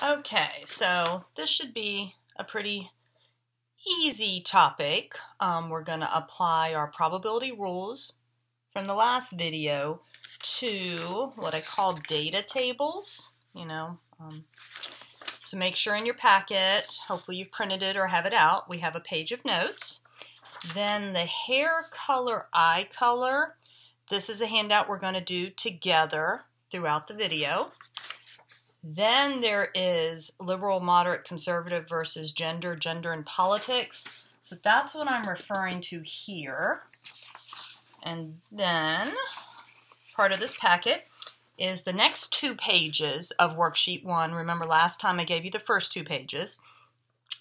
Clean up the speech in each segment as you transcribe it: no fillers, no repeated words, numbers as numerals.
Okay, so this should be a pretty easy topic. We're going to apply our probability rules from the last video to what I call data tables, So make sure in your packet, hopefully you've printed it or have it out, we have a page of notes. Then the hair color, eye color, this is a handout we're going to do together throughout the video. Then there is liberal, moderate, conservative versus gender, gender and politics. So that's what I'm referring to here. And then part of this packet is the next 2 pages of worksheet 1. Remember last time I gave you the first 2 pages.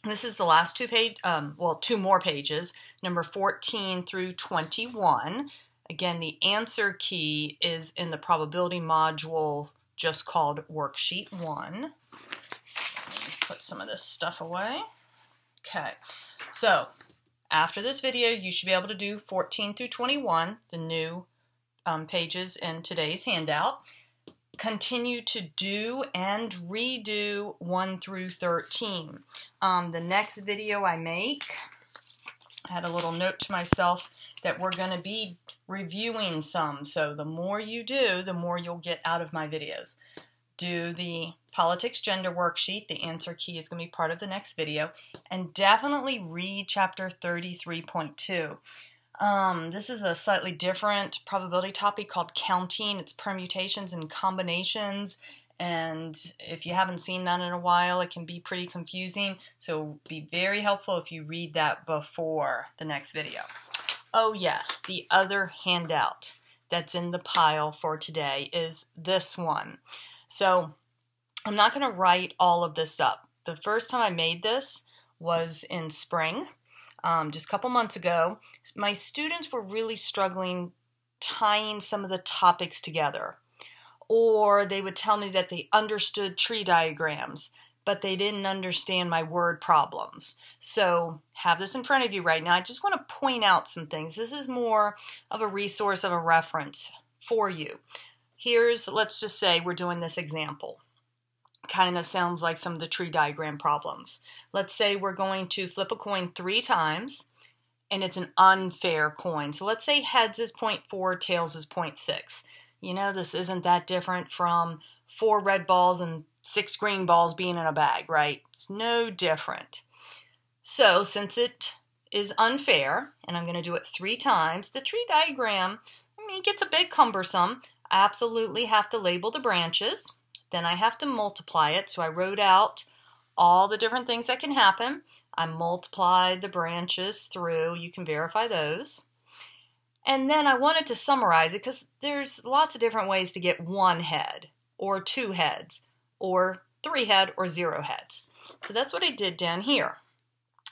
This is the last 2 more pages, number 14 through 21. Again, the answer key is in the probability module just called worksheet 1. Put some of this stuff away. Okay, so after this video, you should be able to do 14 through 21, the new pages in today's handout. Continue to do and redo 1 through 13. The next video I make, I had a little note to myself that we're going to be reviewing some. So the more you do, the more you'll get out of my videos. Do the politics gender worksheet. The answer key is going to be part of the next video. And definitely read chapter 33.2. This is a slightly different probability topic called counting. It's permutations and combinations. And if you haven't seen that in a while, it can be pretty confusing. So it would be very helpful if you read that before the next video. Oh yes, the other handout that's in the pile for today is this one. So I'm not going to write all of this up. The first time I made this was in spring, just a couple months ago. My students were really struggling tying some of the topics together. Or they would tell me that they understood tree diagrams, but they didn't understand my word problems. So have this in front of you right now. I just want to point out some things. This is more of a resource, of a reference for you. Let's just say we're doing this example. Kind of sounds like some of the tree diagram problems. Let's say we're going to flip a coin 3 times, and it's an unfair coin. So let's say heads is 0.4, tails is 0.6. This isn't that different from 4 red balls and 6 green balls being in a bag, right? It's no different. So since it is unfair, and I'm going to do it 3 times, the tree diagram, it gets a bit cumbersome. I absolutely have to label the branches. Then I have to multiply it. So I wrote out all the different things that can happen. I multiplied the branches through. You can verify those. And then I wanted to summarize it because there's lots of different ways to get 1 head or 2 heads or 3 head or 0 heads. So that's what I did down here.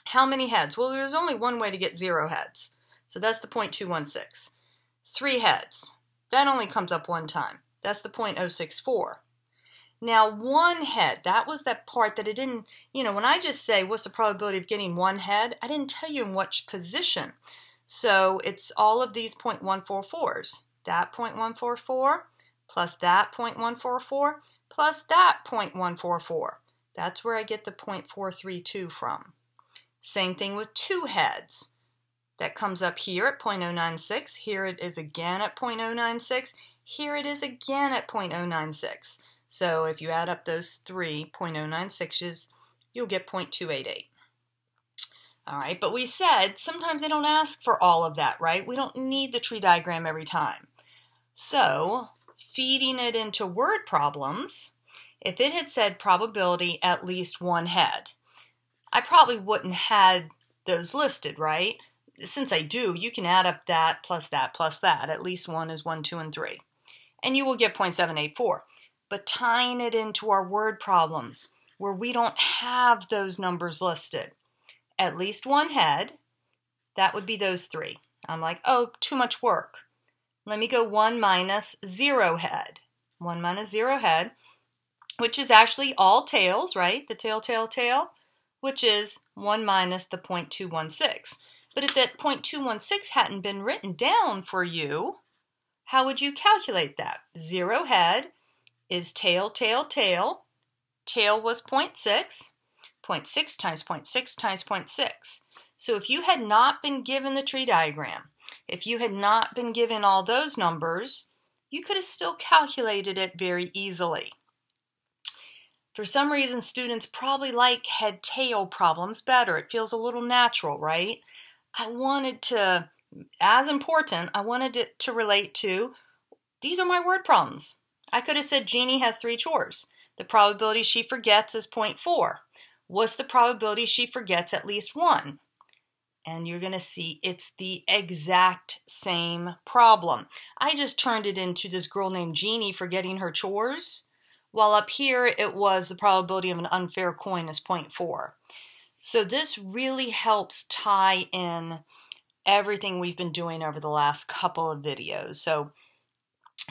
How many heads? Well, there's only one way to get 0 heads. So that's the 0.216. 3 heads. That only comes up 1 time. That's the 0.064. Now 1 head, that was that part that it didn't, when I just say what's the probability of getting 1 head, I didn't tell you in which position. So it's all of these 0.144s. That 0.144 plus that 0.144 plus that 0.144. That's where I get the 0.432 from. Same thing with 2 heads. That comes up here at 0.096. Here it is again at 0.096. Here it is again at 0.096. So if you add up those 3 0.096s, you'll get 0.288. All right, but we said sometimes they don't ask for all of that, right? We don't need the tree diagram every time. So feeding it into word problems, if it had said probability at least 1 head, I probably wouldn't have those listed, right? Since I do, you can add up that plus that plus that. At least 1 is 1, 2, and 3. And you will get 0.784. But tying it into our word problems where we don't have those numbers listed, at least 1 head, that would be those 3. I'm like, oh, too much work. Let me go 1 minus 0 head. 1 minus 0 head, which is actually all tails, right? The tail, tail, tail, which is 1 minus the 0.216. But if that 0.216 hadn't been written down for you, how would you calculate that? 0 head is tail, tail, tail, tail was 0.6, 0.6 times 0.6 times 0.6. So if you had not been given the tree diagram, if you had not been given all those numbers, you could have still calculated it very easily. For some reason, students probably like head-tail problems better. It feels a little natural, right? I wanted to, as important, I wanted it to relate to, these are my word problems. I could have said Jeannie has 3 chores. The probability she forgets is 0.4. What's the probability she forgets at least 1? And you're going to see it's the exact same problem. I just turned it into this girl named Jeannie forgetting her chores, while up here it was the probability of an unfair coin is 0.4. So this really helps tie in everything we've been doing over the last couple of videos. So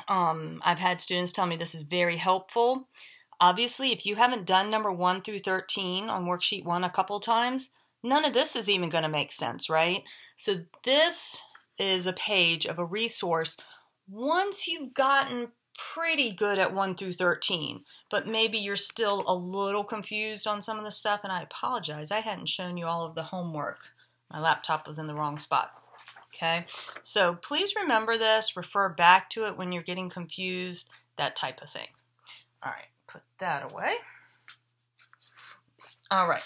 I've had students tell me this is very helpful. Obviously, if you haven't done number 1 through 13 on worksheet 1 a couple times, none of this is even going to make sense, right? So this is a page of a resource once you've gotten pretty good at 1 through 13, but maybe you're still a little confused on some of the stuff, and I apologize. I hadn't shown you all of the homework. My laptop was in the wrong spot. Okay, so please remember this, refer back to it when you're getting confused, that type of thing. All right, put that away. All right,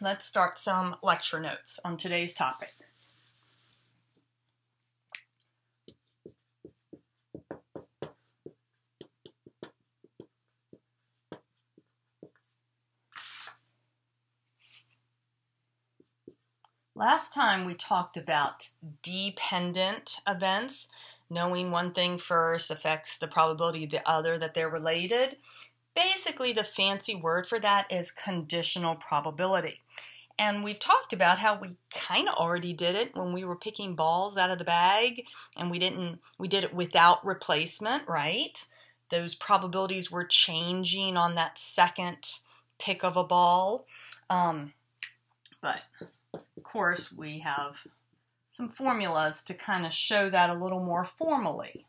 let's start some lecture notes on today's topic. Last time we talked about dependent events. Knowing one thing first affects the probability of the other that they're related. Basically, the fancy word for that is conditional probability. And we've talked about how we kind of already did it when we were picking balls out of the bag, and we did it without replacement, right? Those probabilities were changing on that second pick of a ball. But of course, we have some formulas to kind of show that a little more formally.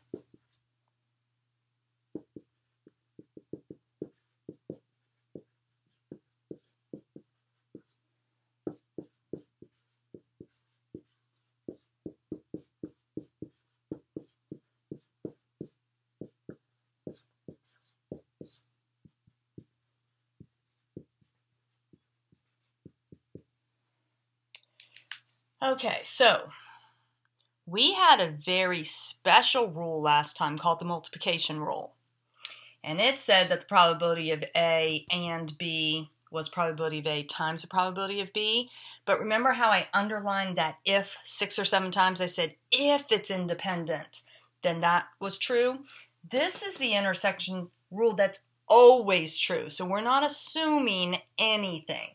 Okay, so we had a very special rule last time called the multiplication rule. And it said that the probability of A and B was probability of A times the probability of B. But remember how I underlined that if 6 or 7 times? I said if it's independent, then that was true. This is the intersection rule that's always true. So we're not assuming anything.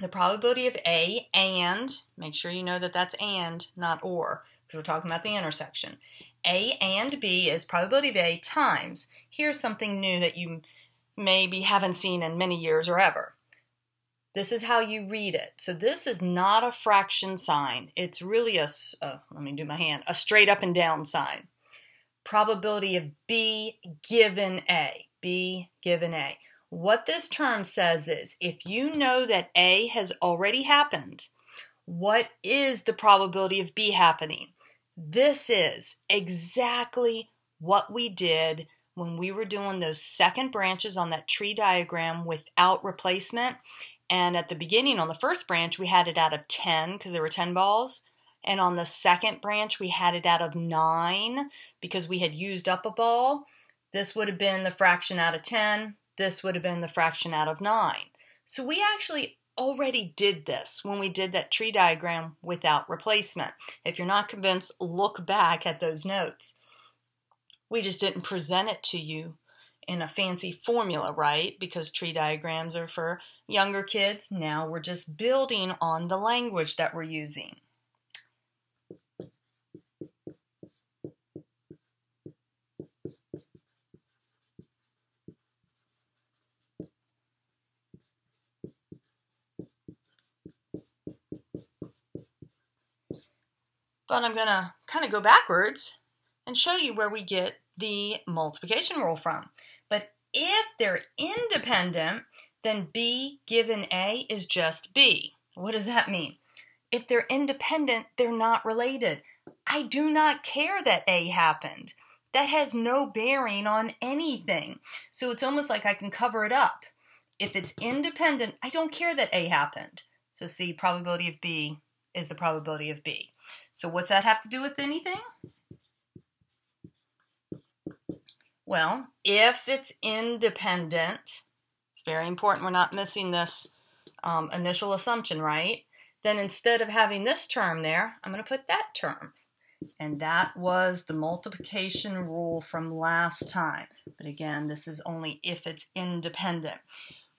The probability of A and, make sure you know that that's and, not or, because we're talking about the intersection. A and B is probability of A times. Here's something new that you maybe haven't seen in many years or ever. This is how you read it. So this is not a fraction sign. It's really a straight up and down sign. Probability of B given A. B given A. What this term says is, if you know that A has already happened, what is the probability of B happening? This is exactly what we did when we were doing those second branches on that tree diagram without replacement. And at the beginning, on the first branch, we had it out of 10 because there were 10 balls. And on the second branch, we had it out of 9 because we had used up a ball. This would have been the fraction out of 10. This would have been the fraction out of 9. So we actually already did this when we did that tree diagram without replacement. If you're not convinced, look back at those notes. We just didn't present it to you in a fancy formula, right? Because tree diagrams are for younger kids. Now we're just building on the language that we're using. But I'm going to kind of go backwards and show you where we get the multiplication rule from. But if they're independent, then B given A is just B. What does that mean? If they're independent, they're not related. I do not care that A happened. That has no bearing on anything. So it's almost like I can cover it up. If it's independent, I don't care that A happened. So see, probability of B is the probability of B. So what's that have to do with anything? Well, if it's independent, it's very important we're not missing this initial assumption, right? Then instead of having this term there, I'm going to put that term. And that was the multiplication rule from last time. But again, this is only if it's independent.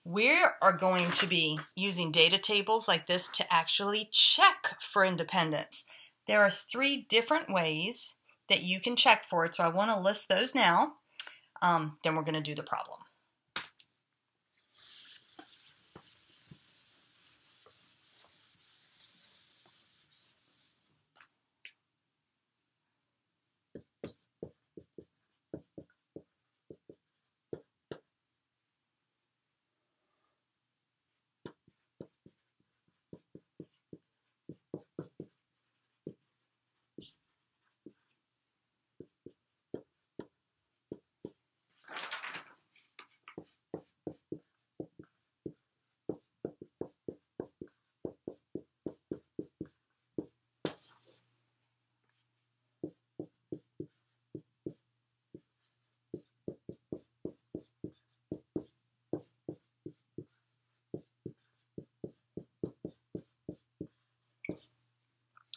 We are going to be using data tables like this to actually check for independence. There are 3 different ways that you can check for it, so I want to list those now. Then we're going to do the problem.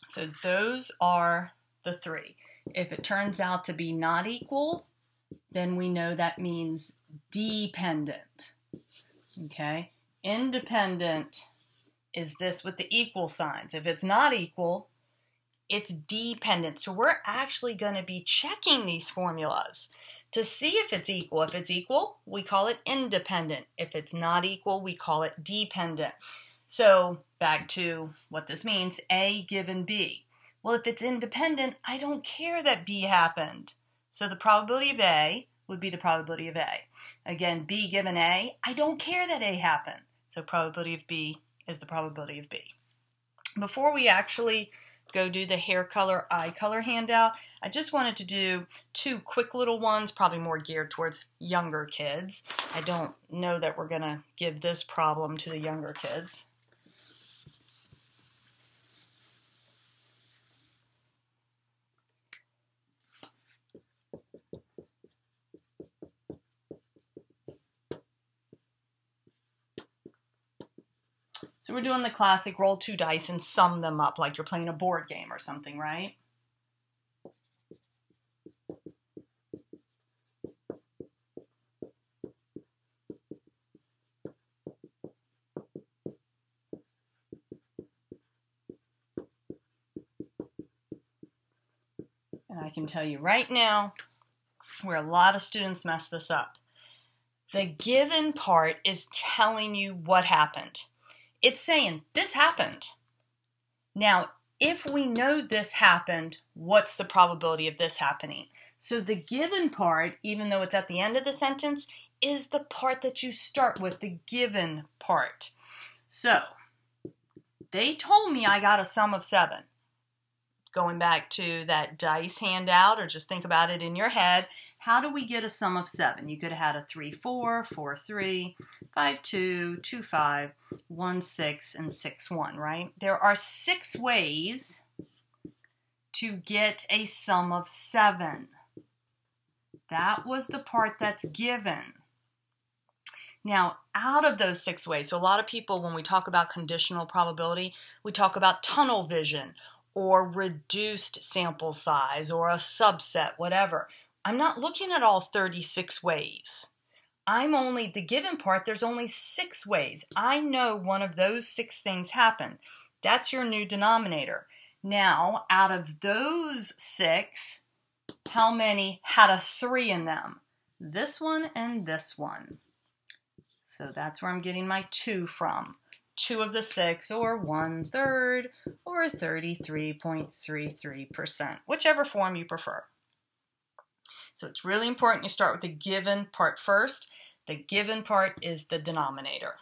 So those are the 3. If it turns out to be not equal, then we know that means dependent. Okay? Independent is this with the equal signs. If it's not equal, it's dependent. So we're actually going to be checking these formulas to see if it's equal. If it's equal, we call it independent. If it's not equal, we call it dependent. So back to what this means, A given B. Well, if it's independent, I don't care that B happened. So the probability of A would be the probability of A. Again, B given A, I don't care that A happened. So probability of B is the probability of B. Before we actually go do the hair color, eye color handout, I just wanted to do 2 quick little ones, probably more geared towards younger kids. I don't know that we're going to give this problem to the younger kids. So we're doing the classic roll 2 dice and sum them up like you're playing a board game or something, right? And I can tell you right now where a lot of students mess this up. The given part is telling you what happened. It's saying, this happened. Now, if we know this happened, what's the probability of this happening? So the given part, even though it's at the end of the sentence, is the part that you start with, the given part. So, they told me I got a sum of 7. Going back to that dice handout, or just think about it in your head, how do we get a sum of 7? You could have had a 3, 4, 4, 3, 5, 2, 2, 5, 1, 6, and 6, 1, right? There are 6 ways to get a sum of 7. That was the part that's given. Now, out of those 6 ways, so a lot of people, when we talk about conditional probability, we talk about tunnel vision, or reduced sample size, or a subset, whatever. I'm not looking at all 36 ways. I'm only, the given part, there's only 6 ways. I know one of those 6 things happened. That's your new denominator. Now, out of those 6, how many had a 3 in them? This one and this one. So that's where I'm getting my 2 from. 2 of the 6, or 1/3, or 33.33%, whichever form you prefer. So it's really important you start with the given part first. The given part is the denominator.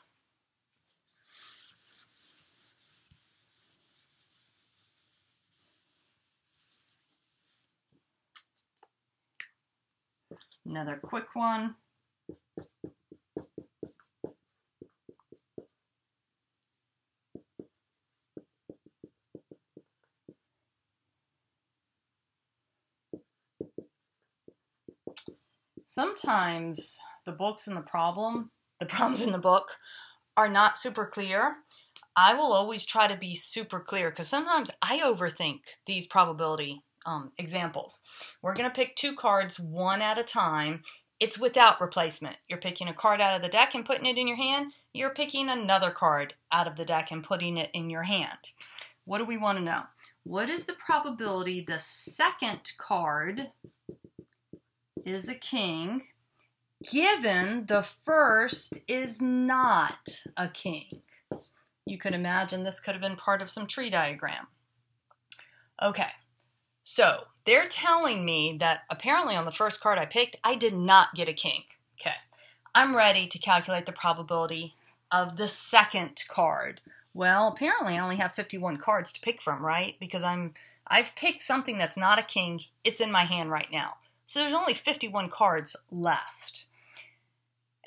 Another quick one. Sometimes the problems in the book are not super clear. I will always try to be super clear because sometimes I overthink these probability examples. We're going to pick 2 cards one at a time. It's without replacement. You're picking a card out of the deck and putting it in your hand. You're picking another card out of the deck and putting it in your hand. What do we want to know? What is the probability the second card is a king, given the first is not a king? You could imagine this could have been part of some tree diagram. Okay, so they're telling me that apparently on the first card I picked, I did not get a king. Okay, I'm ready to calculate the probability of the second card. Well, apparently I only have 51 cards to pick from, right? Because I've picked something that's not a king. It's in my hand right now. So there's only 51 cards left.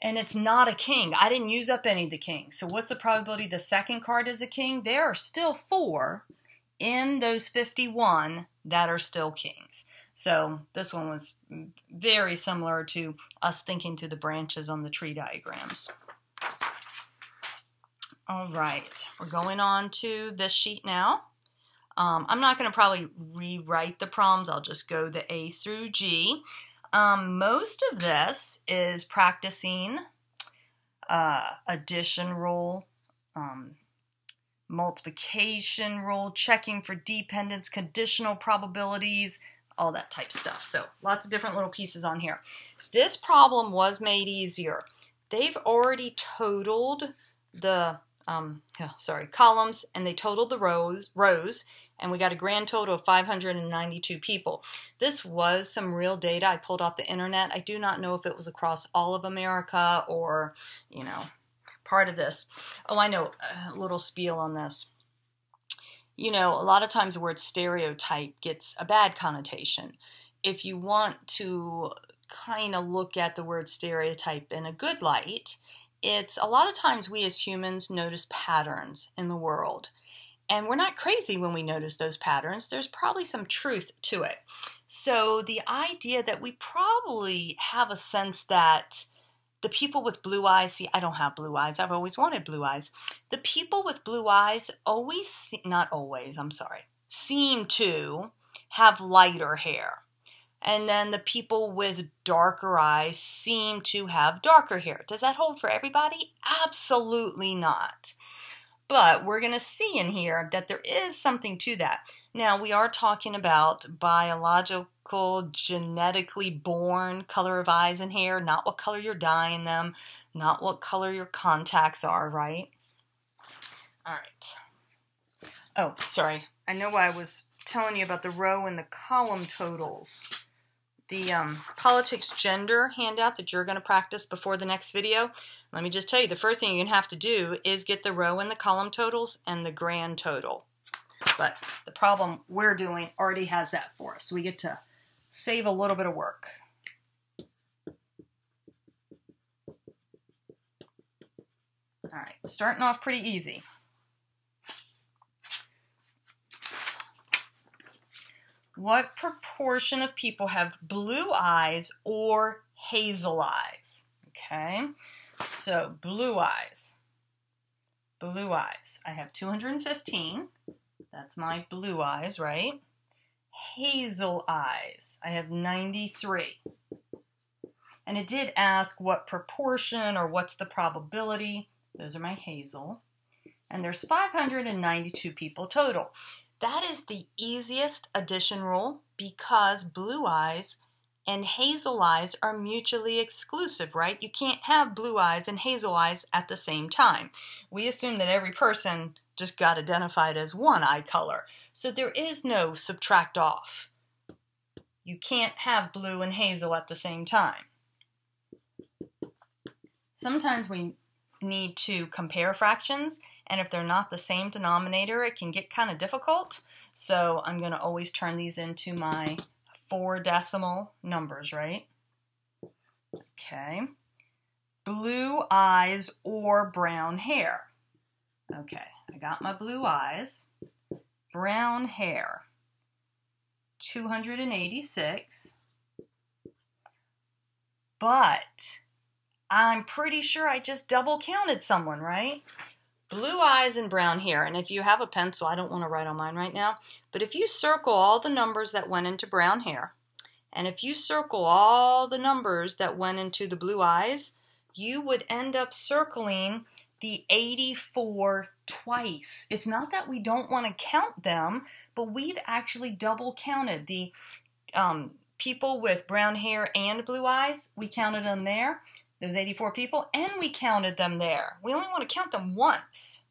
And it's not a king. I didn't use up any of the kings. So what's the probability the second card is a king? There are still 4 in those 51 that are still kings. So this one was very similar to us thinking through the branches on the tree diagrams. All right, we're going on to this sheet now. I'm not going to probably rewrite the problems. I'll just go the A through G. Most of this is practicing addition rule, multiplication rule, checking for dependence, conditional probabilities, all that type stuff. So lots of different little pieces on here. This problem was made easier. They've already totaled the columns, and they totaled the rows, and we got a grand total of 592 people. This was some real data I pulled off the internet. I do not know if it was across all of America or, part of this. Oh, I know a little spiel on this. A lot of times the word stereotype gets a bad connotation. If you want to kind of look at the word stereotype in a good light, it's a lot of times we as humans notice patterns in the world. And we're not crazy when we notice those patterns. There's probably some truth to it. So the idea that we probably have a sense that the people with blue eyes, see, I don't have blue eyes. I've always wanted blue eyes. The people with blue eyes seem to have lighter hair. And then the people with darker eyes seem to have darker hair. Does that hold for everybody? Absolutely not. But we're going to see in here that there is something to that. Now, we are talking about biological, genetically born color of eyes and hair, not what color you're dyeing them, not what color your contacts are, right? All right. Oh, sorry. I know I was telling you about the row and the column totals. The politics gender handout that you're going to practice before the next video, let me just tell you, the first thing you're going to have to do is get the row and the column totals and the grand total. But the problem we're doing already has that for us. So we get to save a little bit of work. All right, starting off pretty easy. What proportion of people have blue eyes or hazel eyes? Okay, so blue eyes. Blue eyes. I have 215. That's my blue eyes, right? Hazel eyes. I have 93. And it did ask what proportion or what's the probability. Those are my hazel. And there's 592 people total. That is the easiest addition rule because blue eyes and hazel eyes are mutually exclusive, right? You can't have blue eyes and hazel eyes at the same time. We assume that every person just got identified as one eye color. So there is no subtract off. You can't have blue and hazel at the same time. sometimes we need to compare fractions, and if they're not the same denominator, it can get kind of difficult. So I'm going to always turn these into my 4 decimal numbers, right? Okay. Blue eyes or brown hair. Okay, I got my blue eyes. Brown hair. 286. But I'm pretty sure I just double counted someone, right? Blue eyes and brown hair. And if you have a pencil, I don't want to write on mine right now, but if you circle all the numbers that went into brown hair, and if you circle all the numbers that went into the blue eyes, you would end up circling the 84 twice. It's not that we don't want to count them, but we've actually double counted the people with brown hair and blue eyes. We counted them there, those 84 people, and we counted them there. We only want to count them once.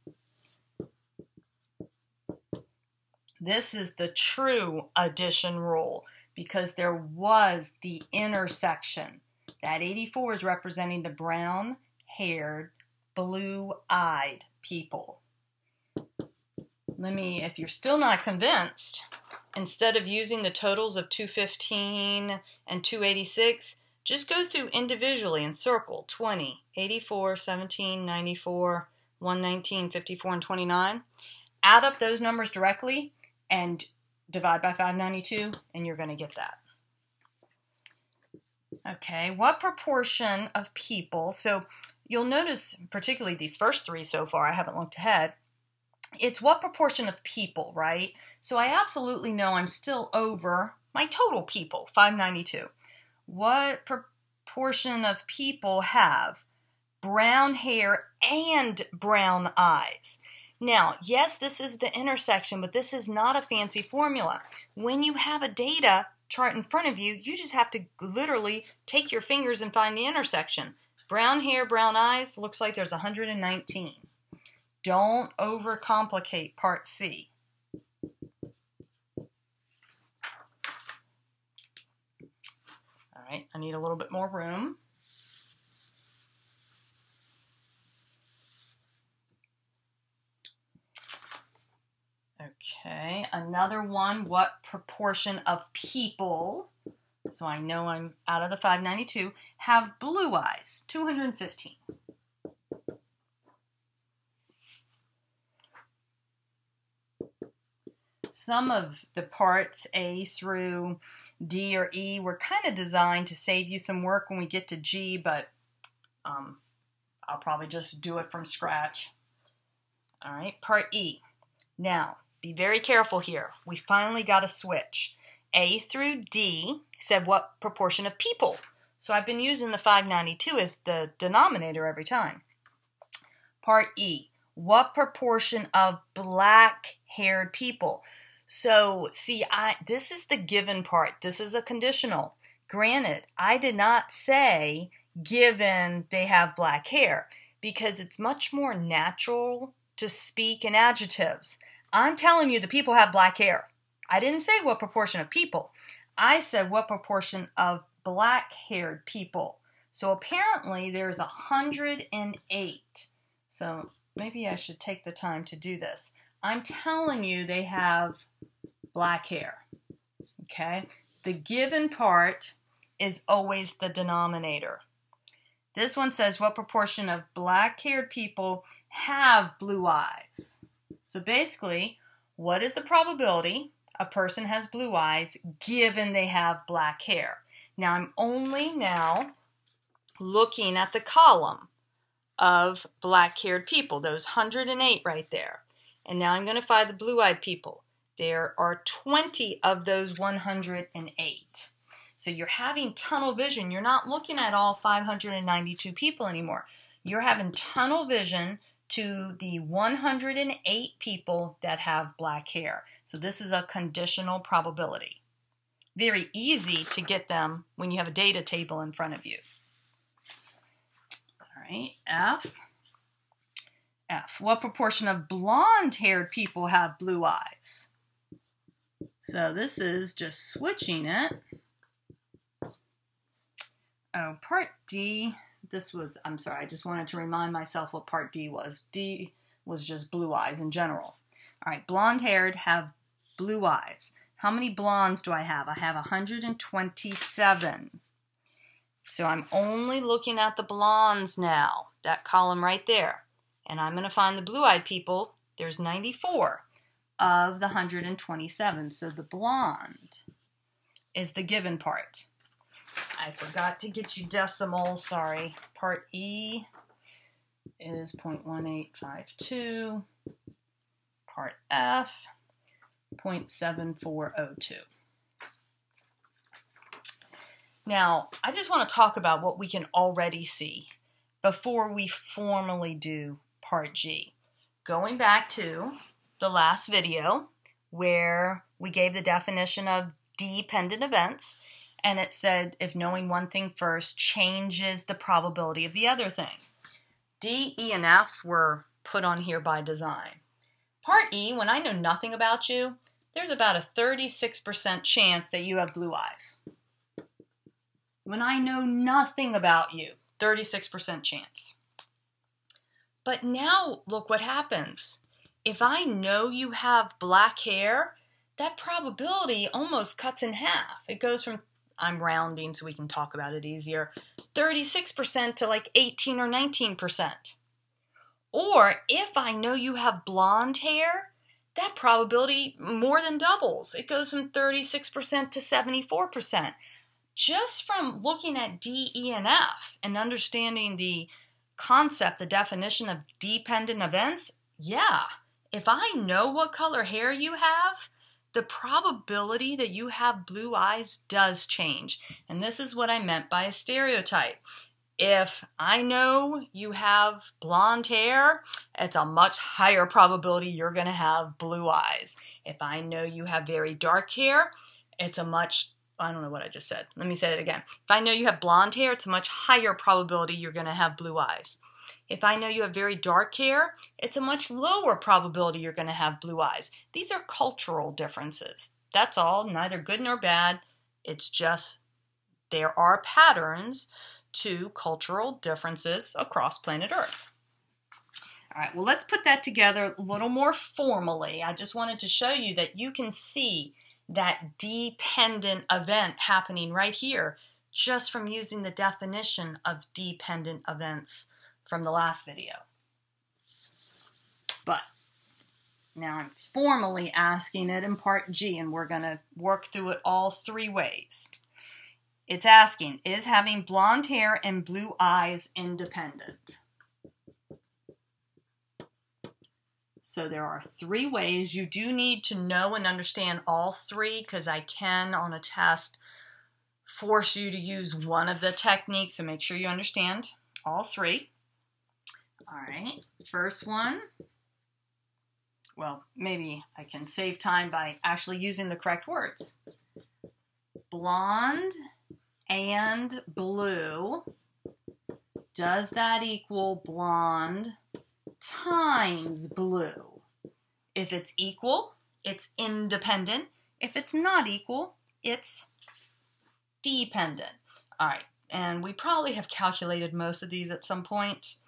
This is the true addition rule because there was the intersection. That 84 is representing the brown-haired, blue-eyed people. If you're still not convinced, instead of using the totals of 215 and 286, just go through individually and circle 20, 84, 17, 94, 119, 54, and 29. Add up those numbers directly and divide by 592, and you're going to get that. Okay, what proportion of people, so you'll notice particularly these first 3 so far, I haven't looked ahead, it's what proportion of people, right? So I absolutely know I'm still over my total people, 592. What proportion of people have brown hair and brown eyes? Now, yes, this is the intersection, but this is not a fancy formula. When you have a data chart in front of you, you just have to literally take your fingers and find the intersection. Brown hair, brown eyes, looks like there's 119. Don't overcomplicate part C. All right, I need a little bit more room. Okay, another one, what proportion of people, so I know I'm out of the 592, have blue eyes? 215. Some of the parts A through D or E were kind of designed to save you some work when we get to G, but I'll probably just do it from scratch. All right, part E. Now, be very careful here. We finally got a switch. A through D said what proportion of people. So I've been using the 592 as the denominator every time. Part E, what proportion of black-haired people? So, see, this is the given part. This is a conditional. Granted, I did not say given they have black hair because it's much more natural to speak in adjectives. I'm telling you the people have black hair. I didn't say what proportion of people. I said what proportion of black-haired people. So apparently there's 108. So maybe I should take the time to do this. I'm telling you they have black hair. Okay? The given part is always the denominator. This one says what proportion of black-haired people have blue eyes. So basically, what is the probability a person has blue eyes given they have black hair? Now I'm only now looking at the column of black-haired people, those 108 right there. And now I'm going to find the blue-eyed people. There are 20 of those 108. So you're having tunnel vision. You're not looking at all 592 people anymore. You're having tunnel vision to the 108 people that have black hair. So this is a conditional probability. Very easy to get them when you have a data table in front of you. All right, F. What proportion of blonde-haired people have blue eyes? So this is just switching it. Oh, part D, this was, I'm sorry, I just wanted to remind myself what part D was. D was just blue eyes in general. All right, blonde-haired have blue eyes. How many blondes do I have? I have 127. So I'm only looking at the blondes now, that column right there. And I'm going to find the blue-eyed people. There's 94 of the 127. So the blonde is the given part. I forgot to get you decimals, sorry. Part E is 0.1852. Part F, 0.7402. Now, I just want to talk about what we can already see before we formally do Part G. Going back to the last video where we gave the definition of dependent events, and it said if knowing one thing first changes the probability of the other thing. D, E, and F were put on here by design. Part E, when I know nothing about you, there's about a 36% chance that you have blue eyes. When I know nothing about you, 36% chance. But now look what happens. If I know you have black hair, that probability almost cuts in half. It goes from, I'm rounding so we can talk about it easier, 36% to like 18 or 19%. Or if I know you have blonde hair, that probability more than doubles. It goes from 36% to 74%. Just from looking at D, E, and F and understanding the concept, the definition of dependent events, yeah, if I know what color hair you have, the probability that you have blue eyes does change. And this is what I meant by a stereotype. If I know you have blonde hair, it's a much higher probability you're going to have blue eyes. If I know you have very dark hair, it's a much, I don't know what I just said. Let me say it again. If I know you have blonde hair, it's a much higher probability you're going to have blue eyes. If I know you have very dark hair, it's a much lower probability you're going to have blue eyes. These are cultural differences. That's all, neither good nor bad. It's just there are patterns to cultural differences across planet Earth. All right, well, let's put that together a little more formally. I just wanted to show you that you can see that dependent event happening right here just from using the definition of dependent events from the last video. But now I'm formally asking it in Part G, and we're going to work through it all three ways. It's asking, is having blonde hair and blue eyes independent? So there are three ways. You do need to know and understand all three because I can, on a test, force you to use one of the techniques, so make sure you understand all three. All right, first one. Well, maybe I can save time by actually using the correct words. Blonde and blue, does that equal blonde times blue? If it's equal, it's independent. If it's not equal, it's dependent. All right, and we probably have calculated most of these at some point.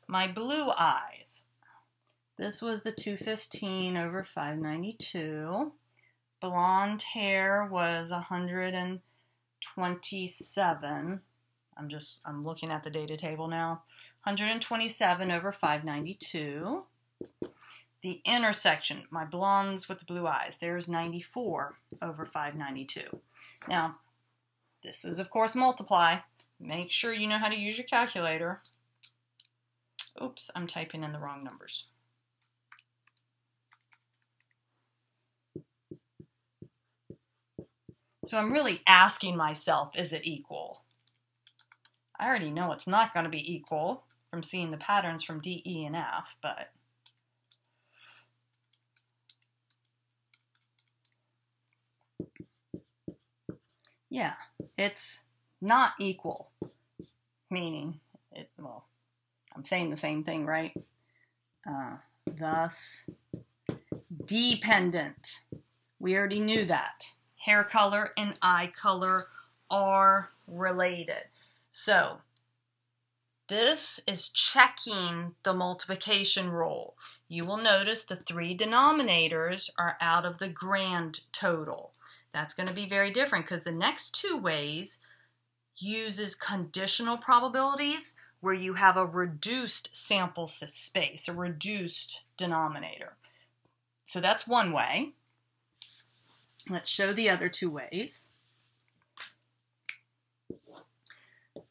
My blue eyes, this was the 215 over 592. Blonde hair was 127. I'm looking at the data table now. 127 over 592. The intersection, my blondes with the blue eyes, there's 94 over 592. Now, this is, of course, multiply. Make sure you know how to use your calculator. Oops, I'm typing in the wrong numbers. So I'm really asking myself, is it equal? I already know it's not going to be equal from seeing the patterns from D, E, and F, but yeah, it's not equal, meaning, well, I'm saying the same thing, right? Thus, dependent. We already knew that. Hair color and eye color are related. So, This is checking the multiplication rule. You will notice the 3 denominators are out of the grand total. That's going to be very different because the next 2 ways uses conditional probabilities where you have a reduced sample space, a reduced denominator. So that's one way. Let's show the other 2 ways.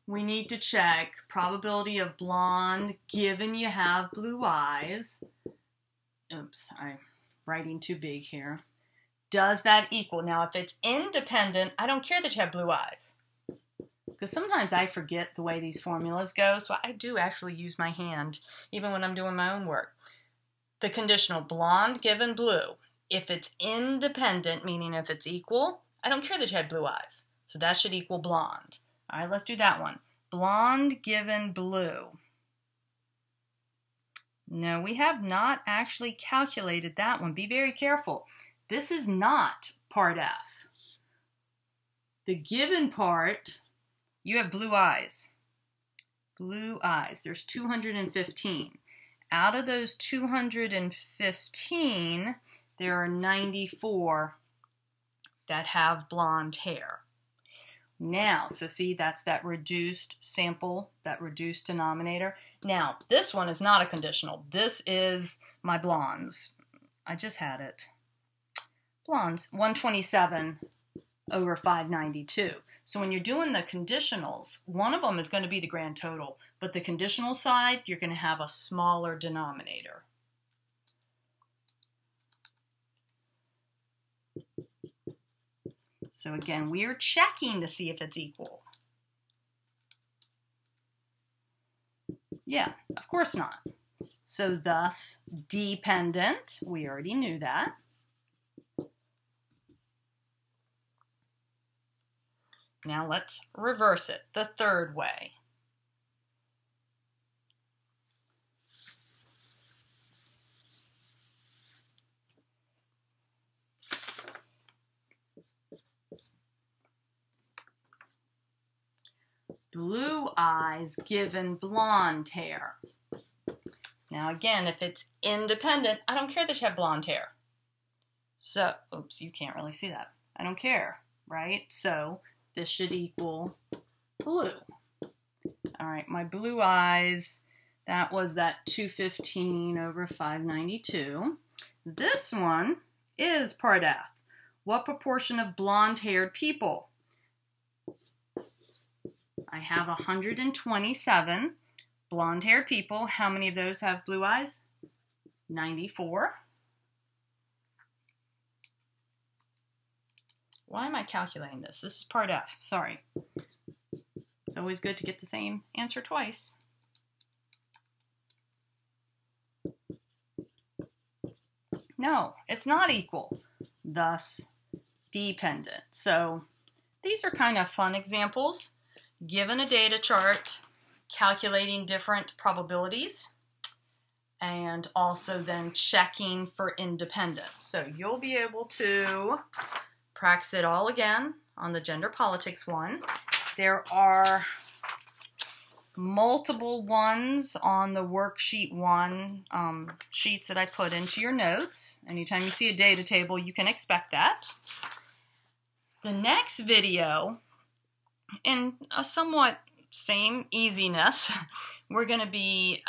We need to check probability of blonde given you have blue eyes. Oops, I'm writing too big here. Does that equal? Now, if it's independent, I don't care that you have blue eyes. Because sometimes I forget the way these formulas go, so I do actually use my hand, even when I'm doing my own work. The conditional blonde given blue. If it's independent, meaning if it's equal, I don't care that you had blue eyes. So that should equal blonde. All right, let's do that one. Blonde given blue. No, we have not actually calculated that one. Be very careful. This is not part F. The given part, you have blue eyes. Blue eyes. There's 215. Out of those 215, there are 94 that have blonde hair. Now, so see, that's that reduced sample, that reduced denominator. Now, this one is not a conditional. This is my blondes. I just had it. Blondes, 127 over 592. So when you're doing the conditionals, one of them is going to be the grand total, but the conditional side, you're going to have a smaller denominator. So again, we are checking to see if it's equal. Yeah, of course not. So thus, dependent, we already knew that. Now let's reverse it the third way. Blue eyes given blonde hair. Now again, if it's independent, I don't care that you have blonde hair. So, oops, you can't really see that. I don't care, right? So this should equal blue. All right, my blue eyes, that was that 215 over 592. This one is part F. What proportion of blonde-haired people? I have 127 blonde-haired people. How many of those have blue eyes? 94. Why am I calculating this? This is part F. Sorry. It's always good to get the same answer twice. No, it's not equal. Thus, dependent. So these are kind of fun examples. Given a data chart, calculating different probabilities, and also then checking for independence. So you'll be able to practice it all again on the gender politics one. There are multiple ones on the worksheet 1 sheets that I put into your notes. Anytime you see a data table, you can expect that. The next video, in a somewhat same easiness, we're going to be,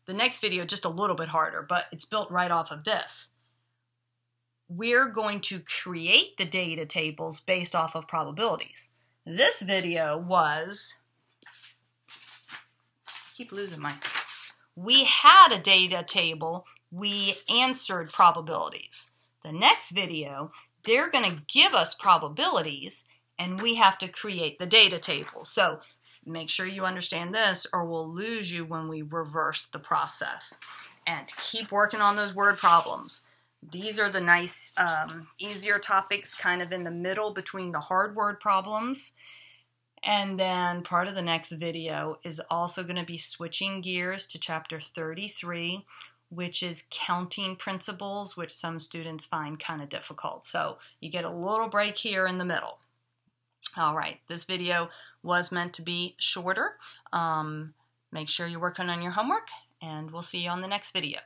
the next video just a little bit harder, but it's built right off of this. We're going to create the data tables based off of probabilities. This video was, we had a data table, we answered probabilities. The next video, they're going to give us probabilities, and we have to create the data table. So make sure you understand this, or we'll lose you when we reverse the process. And keep working on those word problems. These are the nice, easier topics kind of in the middle between the hard word problems. And then part of the next video is also going to be switching gears to chapter 33, which is counting principles, which some students find kind of difficult. So you get a little break here in the middle. All right, this video was meant to be shorter. Make sure you're working on your homework, and we'll see you on the next video.